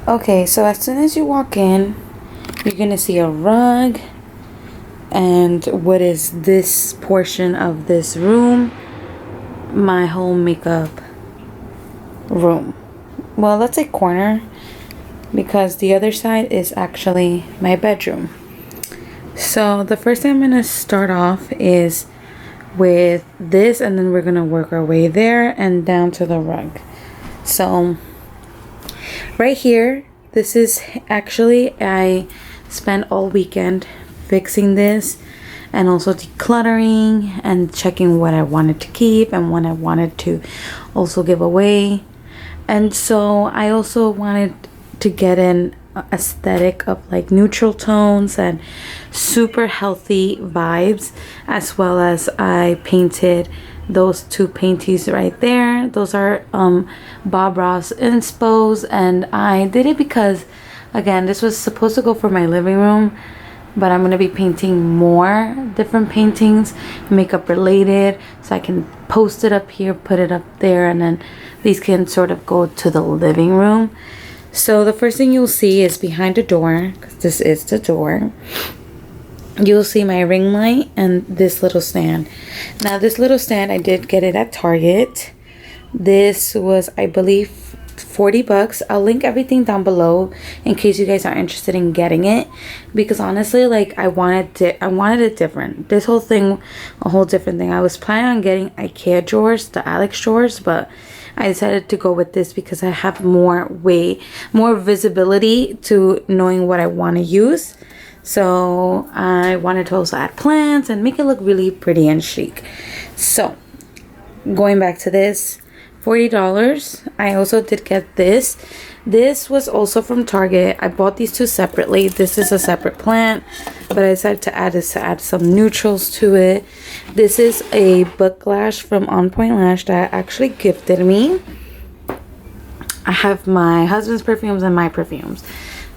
Okay, so as soon as you walk in, you're gonna see a rug. And what is this portion of this room? My whole makeup room. Well, let's say corner, because the other side is actually my bedroom. So the first thing I'm gonna start off is with this, and then we're gonna work our way there and down to the rug. So right here, this is actually, I spent all weekend fixing this and also decluttering and checking what I wanted to keep and what I wanted to also give away. And so I also wanted to get an aesthetic of like neutral tones and super healthy vibes, as well as I painted those two paintings right there. Those are Bob Ross inspos, and I did it because, again, this was supposed to go for my living room, but I'm going to be painting more different paintings, makeup related, so I can post it up here, put it up there, and then these can sort of go to the living room. So the first thing you'll see is behind the door, because this is the door, you'll see my ring light and this little stand. Now this little stand, I did get it at Target. This was, I believe, 40 bucks. I'll link everything down below in case you guys are interested in getting it, because honestly, like, I wanted it different. This whole thing, a whole different thing. I was planning on getting IKEA drawers, the Alex drawers, but I decided to go with this because I have more visibility to knowing what I want to use. So I wanted to also add plants and make it look really pretty and chic. So going back to this, $40. I also did get this. This was also from Target. I bought these two separately. This is a separate plant, but I decided to add some neutrals to it. This is a book lash from On Point Lash that actually gifted me. I have my husband's perfumes and my perfumes.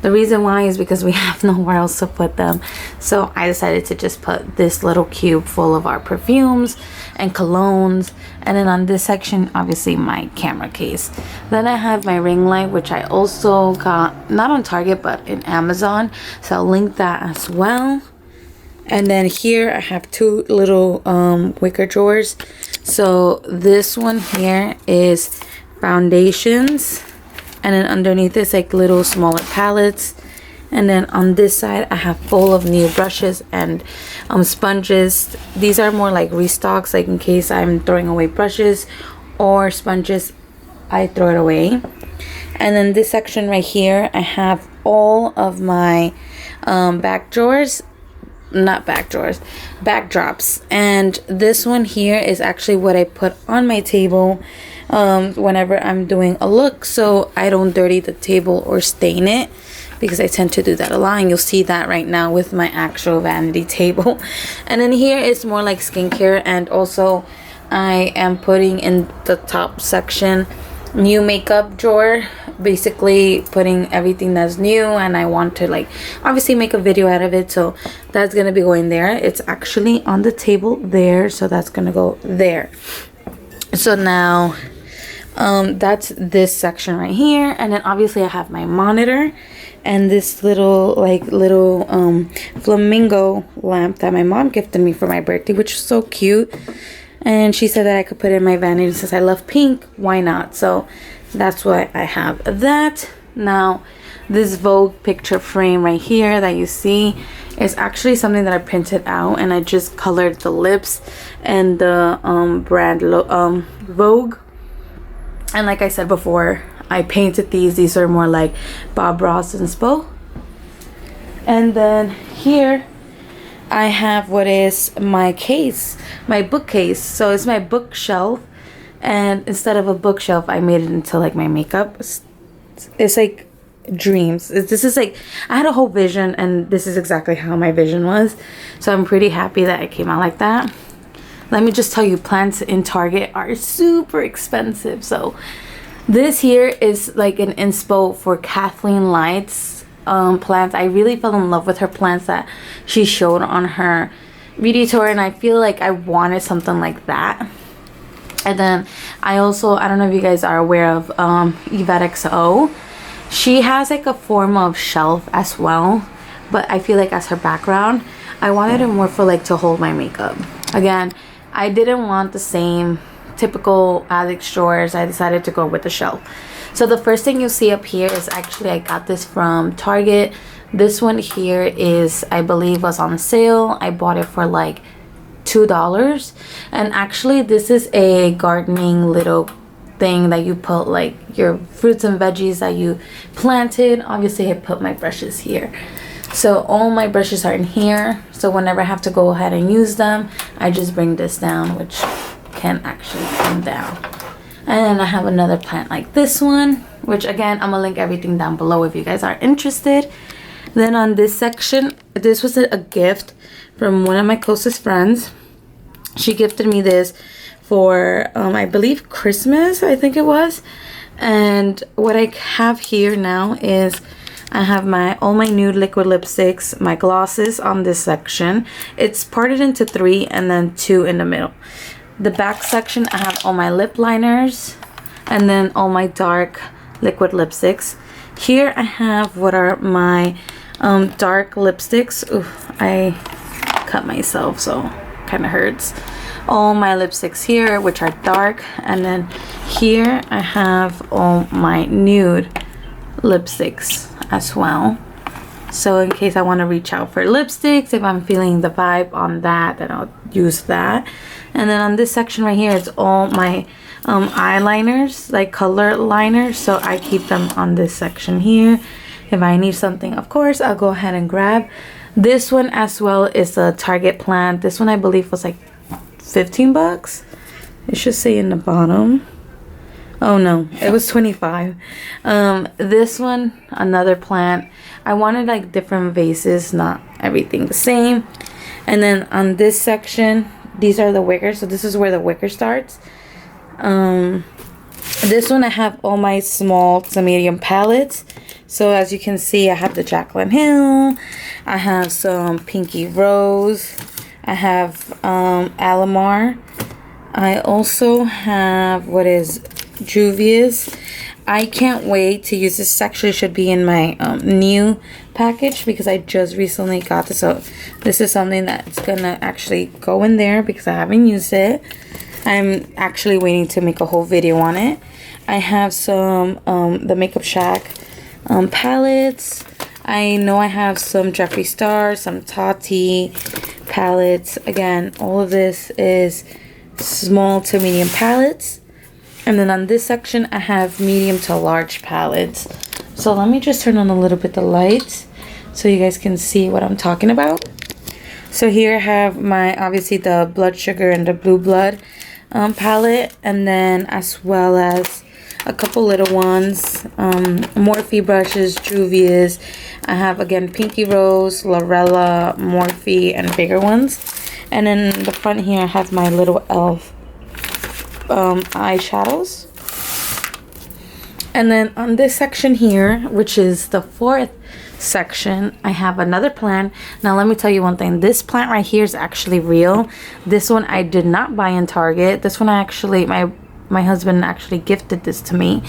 The reason why is because we have nowhere else to put them. So I decided to just put this little cube full of our perfumes and colognes. And then on this section, obviously my camera case. Then I have my ring light, which I also got, not on Target, but in Amazon. So I'll link that as well. And then here I have two little wicker drawers. So this one here is foundations. And then underneath this, like little smaller palettes. And then on this side, I have full of new brushes and sponges. These are more like restocks, like in case I'm throwing away brushes or sponges, I throw it away. And then this section right here, I have all of my backdrops. And this one here is actually what I put on my table whenever I'm doing a look, so I don't dirty the table or stain it, because I tend to do that a lot, and you'll see that right now with my actual vanity table. And then here is more like skincare, and also I am putting in the top section new makeup drawer, basically putting everything that's new, and I want to like obviously make a video out of it, so that's gonna be going there. It's actually on the table there, so that's gonna go there. So now that's this section right here. And then obviously I have my monitor and this little flamingo lamp that my mom gifted me for my birthday, which is so cute. And she said that I could put it in my vanity. Since I love pink, why not? So that's why I have that. Now this Vogue picture frame right here that you see is actually something that I printed out, and I just colored the lips and the brand Vogue. And like I said before, I painted these are more like Bob Ross inspo. And then here I have what is my case, my bookcase. So it's my bookshelf, and instead of a bookshelf I made it into like my makeup. It's like dreams. This is like, I had a whole vision, and this is exactly how my vision was. So I'm pretty happy that it came out like that. Let me just tell you, plants in Target are super expensive. So this here is like an inspo for Kathleen Light's plants. I really fell in love with her plants that she showed on her beauty tour, and I feel like I wanted something like that. And then I don't know if you guys are aware of Yvette XO. She has like a form of shelf as well, but I feel like as her background, I wanted it more for like to hold my makeup. Again, I didn't want the same typical Alex drawers. I decided to go with the shelf. So the first thing you'll see up here is actually, I got this from Target. This one here is, I believe, was on sale. I bought it for like $2. And actually this is a gardening little thing that you put like your fruits and veggies that you planted. Obviously I put my brushes here. So all my brushes are in here. So whenever I have to go ahead and use them, I just bring this down, which can actually come down. And then I have another plant like this one, which again, I'm gonna link everything down below if you guys are interested. Then on this section, this was a gift from one of my closest friends. She gifted me this for, I believe Christmas, I think it was. And what I have here now is I have all my nude liquid lipsticks, my glosses on this section. It's parted into 3 and then 2 in the middle. The back section, I have all my lip liners and then all my dark liquid lipsticks. Here I have what are my dark lipsticks. Ooh, I cut myself, so kind of hurts. All my lipsticks here, which are dark, and then here I have all my nude lipsticks as well. So in case I want to reach out for lipsticks, if I'm feeling the vibe on that, then I'll use that. And then on this section right here, it's all my eyeliners, like color liners. So I keep them on this section here. If I need something, of course, I'll go ahead and grab. This one as well is a Target plant. This one I believe was like 15 bucks. It should say in the bottom. Oh no, it was 25. This one, another plant. I wanted like different vases, not everything the same. And then on this section, these are the wicker. So this is where the wicker starts. This one I have all my small to medium palettes. So as you can see, I have the Jaclyn Hill. I have some Pinky Rose. I have Alamar. I also have what is Juvia's. I can't wait to use this. Actually should be in my new package because I just recently got this. So this is something that's gonna actually go in there because I haven't used it. I'm actually waiting to make a whole video on it. I have some the Makeup Shack palettes. I know I have some Jeffree Star, some Tati palettes. Again, all of this is small to medium palettes. And then on this section, I have medium to large palettes. So let me just turn on a little bit the lights so you guys can see what I'm talking about. So here I have my, obviously the Blood Sugar and the Blue Blood palette. And then as well as a couple little ones, Morphe brushes, Juvia's. I have again Pinky Rose, Lorella, Morphe, and bigger ones. And then in the front here I have my little elf eyeshadows. And then on this section here, which is the 4th section, I have another plant. Now let me tell you one thing, this plant right here is actually real. This one I did not buy in Target. This one I actually, my husband actually gifted this to me,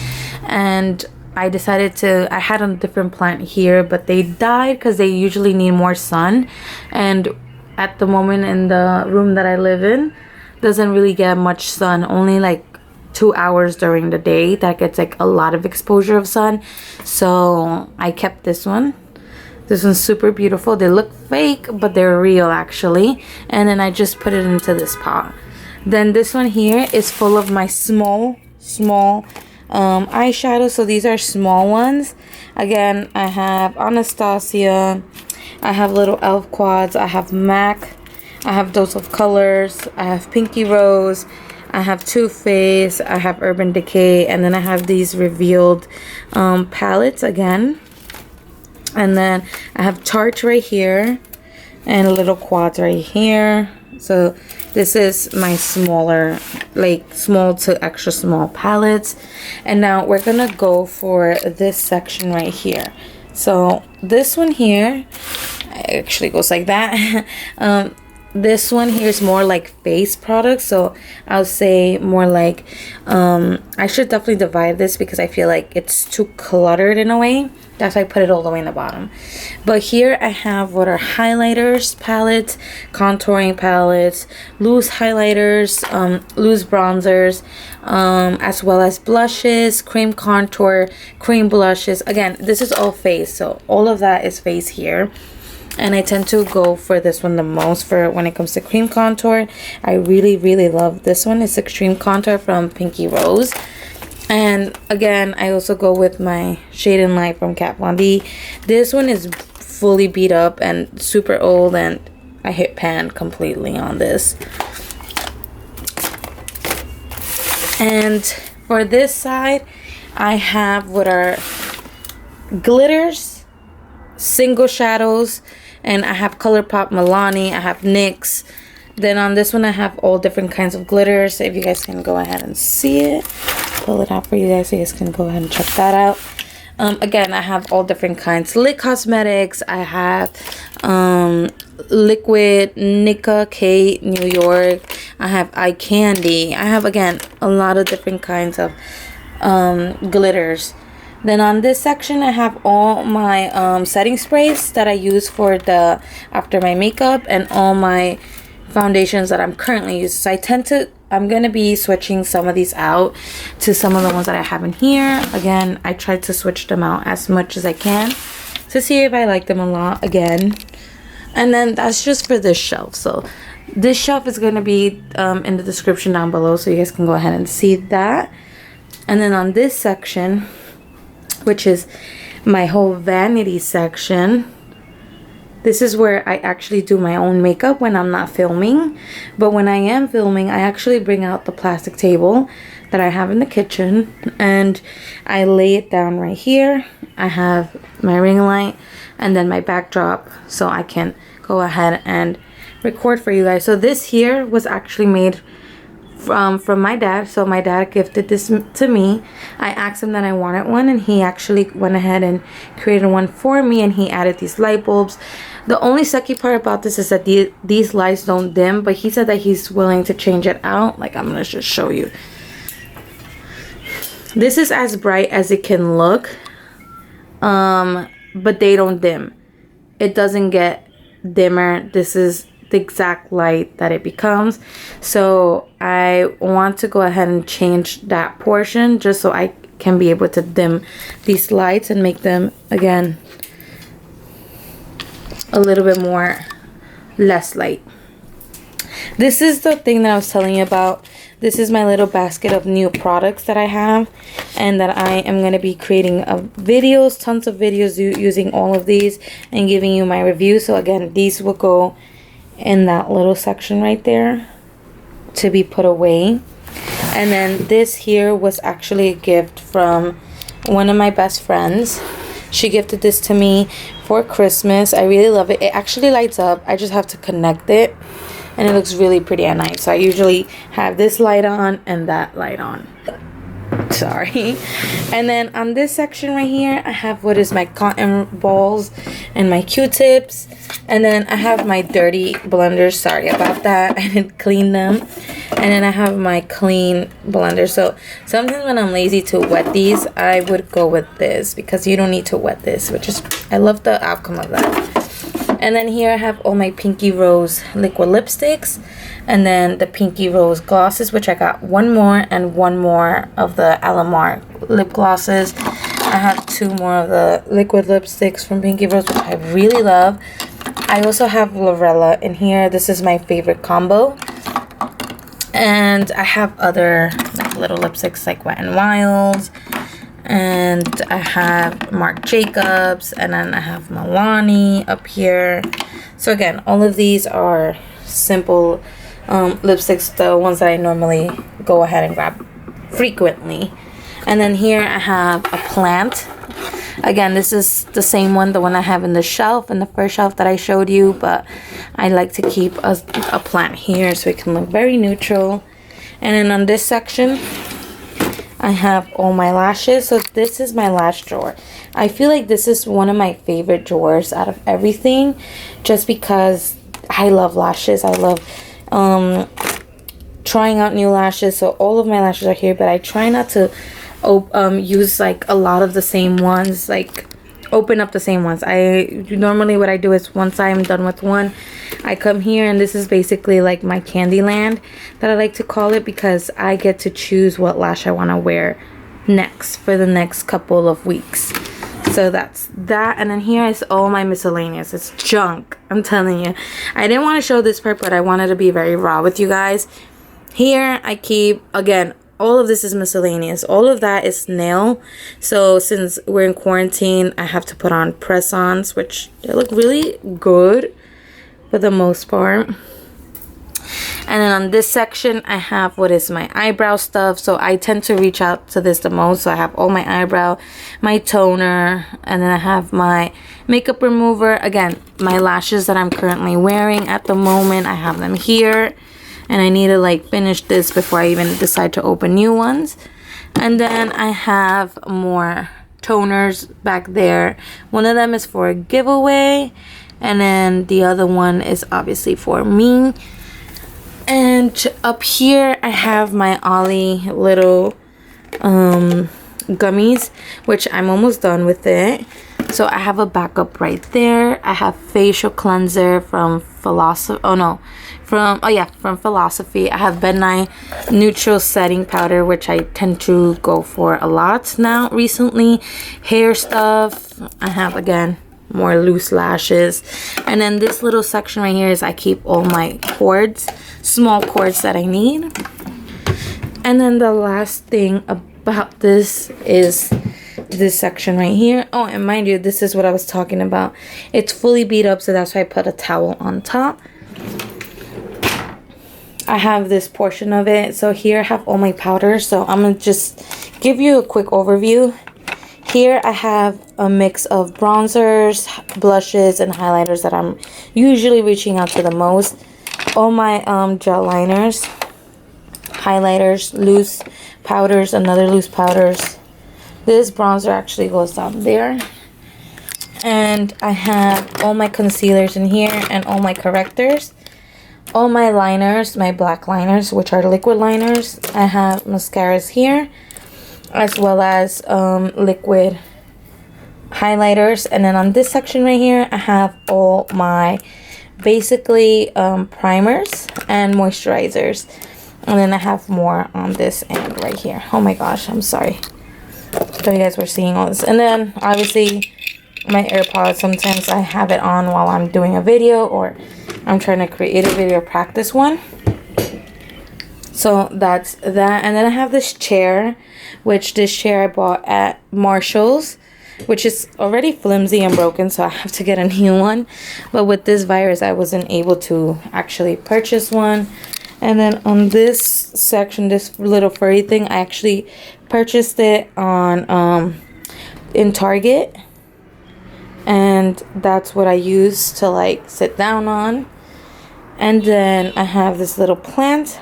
and I decided to, I had a different plant here, but they died because they usually need more sun, and at the moment in the room that I live in doesn't really get much sun, only like 2 hours during the day that gets like a lot of exposure of sun. So I kept this one. This one's super beautiful. They look fake, but they're real actually. And then I just put it into this pot. Then this one here is full of my small eyeshadows. So these are small ones. Again, I have Anastasia, I have little elf quads, I have MAC, I have Dose of Colors, I have Pinky Rose, I have Too Faced, I have Urban Decay, and then I have these revealed palettes again. And then I have Tarte right here and little quads right here. So this is my smaller, like small to extra small palettes. And now we're gonna go for this section right here. So this one here actually goes like that. This one here is more like face products, so I'll say more like I should definitely divide this because I feel like it's too cluttered in a way. That's why I put it all the way in the bottom. But here I have what are highlighters palettes, contouring palettes, loose highlighters, loose bronzers, as well as blushes, cream contour, cream blushes. Again, this is all face, so all of that is face here. And I tend to go for this one the most for when it comes to cream contour. I really love this one. It's Extreme Contour from Pinky Rose. And again, I also go with my Shade and Light from Kat Von D. This one is fully beat up and super old, and I hit pan completely on this. And for this side, I have what are glitters, single shadows, and I have ColourPop Milani, I have NYX. Then on this one I have all different kinds of glitters. So if you guys can go ahead and see it, pull it out for you guys so you guys can go ahead and check that out. Again, I have all different kinds. Lit Cosmetics, I have Liquid, Nika, Kate, New York, I have Eye Candy. I have, again, a lot of different kinds of glitters. Then on this section, I have all my setting sprays that I use for the after my makeup, and all my foundations that I'm currently using. So I'm going to be switching some of these out to some of the ones that I have in here. Again, I try to switch them out as much as I can to see if I like them a lot again. And then that's just for this shelf. So this shelf is going to be in the description down below, so you guys can go ahead and see that. And then on this section, which is my whole vanity section, this is where I actually do my own makeup when I'm not filming. But when I am filming, I actually bring out the plastic table that I have in the kitchen and I lay it down right here. I have my ring light and then my backdrop so I can go ahead and record for you guys. So this here was actually made from my dad. So my dad gifted this to me. I asked him that I wanted one, and he actually went ahead and created one for me, and he added these light bulbs. The only sucky part about this is that these lights don't dim, but he said that he's willing to change it out. Like, I'm gonna just show you. This is as bright as it can look, but they don't dim. It doesn't get dimmer. This is the exact light that it becomes. So I want to go ahead and change that portion just so I can be able to dim these lights and make them, again, a little bit more less light. This is the thing that I was telling you about. This is my little basket of new products that I have and that I am going to be creating videos, tons of videos using all of these and giving you my review. So again, these will go in that little section right there to be put away. And then this here was actually a gift from one of my best friends. She gifted this to me for Christmas. I really love it. It actually lights up. I just have to connect it and it looks really pretty at night. So I usually have this light on and that light on. Sorry. And then on this section right here, I have what is my cotton balls and my Q-tips. And then I have my dirty blenders. Sorry about that. I didn't clean them. And then I have my clean blender. So sometimes when I'm lazy to wet these, I would go with this because you don't need to wet this, which is, I love the outcome of that. And then here I have all my Pinky Rose liquid lipsticks. And then the Pinky Rose glosses, which I got one more and one more of the Alamar lip glosses. I have two more of the liquid lipsticks from Pinky Rose, which I really love. I also have Lorella in here. This is my favorite combo. And I have other like little lipsticks like Wet n Wild, and I have Marc Jacobs, and then I have Milani up here. So again, all of these are simple lipsticks, the ones that I normally go ahead and grab frequently. And then here I have a plant. Again, this is the same one, the one I have in the shelf, in the first shelf that I showed you, but I like to keep a plant here so it can look very neutral. And then on this section, I have all my lashes. So this is my lash drawer. I feel like this is one of my favorite drawers out of everything, just because I love lashes. I love trying out new lashes. So all of my lashes are here, but I try not to use like a lot of the same ones, like open up the same ones. Normally what I do is once I'm done with one, I come here, and this is basically like my candy land that I like to call it, because I get to choose what lash I want to wear next for the next couple of weeks. So that's that. And then here is all my miscellaneous. It's junk, I'm telling you. I didn't want to show this part, but I wanted to be very raw with you guys. Here I keep, again, all of this is miscellaneous. All of that is nail. So since we're in quarantine, I have to put on press-ons, which they look really good for the most part. And then on this section, I have what is my eyebrow stuff. So I tend to reach out to this the most. So I have all my eyebrow, my toner, and then I have my makeup remover. Again, my lashes that I'm currently wearing at the moment, I have them here. And I need to like finish this before I even decide to open new ones. And then I have more toners back there. One of them is for a giveaway, and then the other one is obviously for me. And up here I have my Ollie little gummies, which I'm almost done with it. So I have a backup right there. I have facial cleanser from Philosophy. From Philosophy. I have Bednight neutral setting powder, which I tend to go for a lot now recently. Hair stuff. I have, again, more loose lashes. And then this little section right here is I keep all my cords, small cords that I need. And then the last thing about this is this section right here. Oh, and mind you, this is what I was talking about. It's fully beat up, so that's why I put a towel on top. I have this portion of it. So here I have all my powders. So I'm going to just give you a quick overview. Here I have a mix of bronzers, blushes, and highlighters that I'm usually reaching out to the most. All my gel liners, highlighters, loose powders, another loose powders. This bronzer actually goes down there. And I have all my concealers in here and all my correctors. All my liners, my black liners, which are liquid liners. I have mascaras here, as well as liquid highlighters. And then on this section right here, I have all my basically primers and moisturizers. And then I have more on this end right here. Oh my gosh, I'm sorry. So you guys were seeing all this. And then obviously my AirPods, sometimes I have it on while I'm doing a video, or I'm trying to create a video practice one. So that's that. And then I have this chair, which this chair I bought at Marshall's, which is already flimsy and broken, so I have to get a new one. But with this virus, I wasn't able to actually purchase one. And then on this section, this little furry thing, I actually purchased it on in Target. And that's what I use to like sit down on. And then I have this little plant.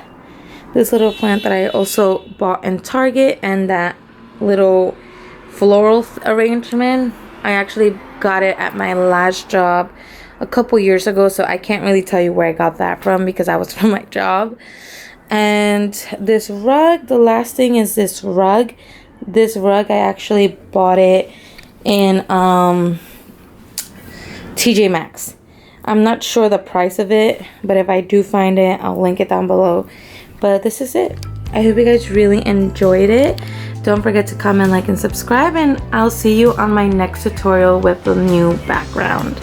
This little plant that I also bought in Target. And that little floral arrangement, I actually got it at my last job a couple years ago. So I can't really tell you where I got that from, because I was from my job. And this rug, the last thing is this rug. This rug, I actually bought it in TJ Maxx. I'm not sure the price of it, but if I do find it, I'll link it down below. But this is it. I hope you guys really enjoyed it. Don't forget to comment, like, and subscribe, and I'll see you on my next tutorial with the new background.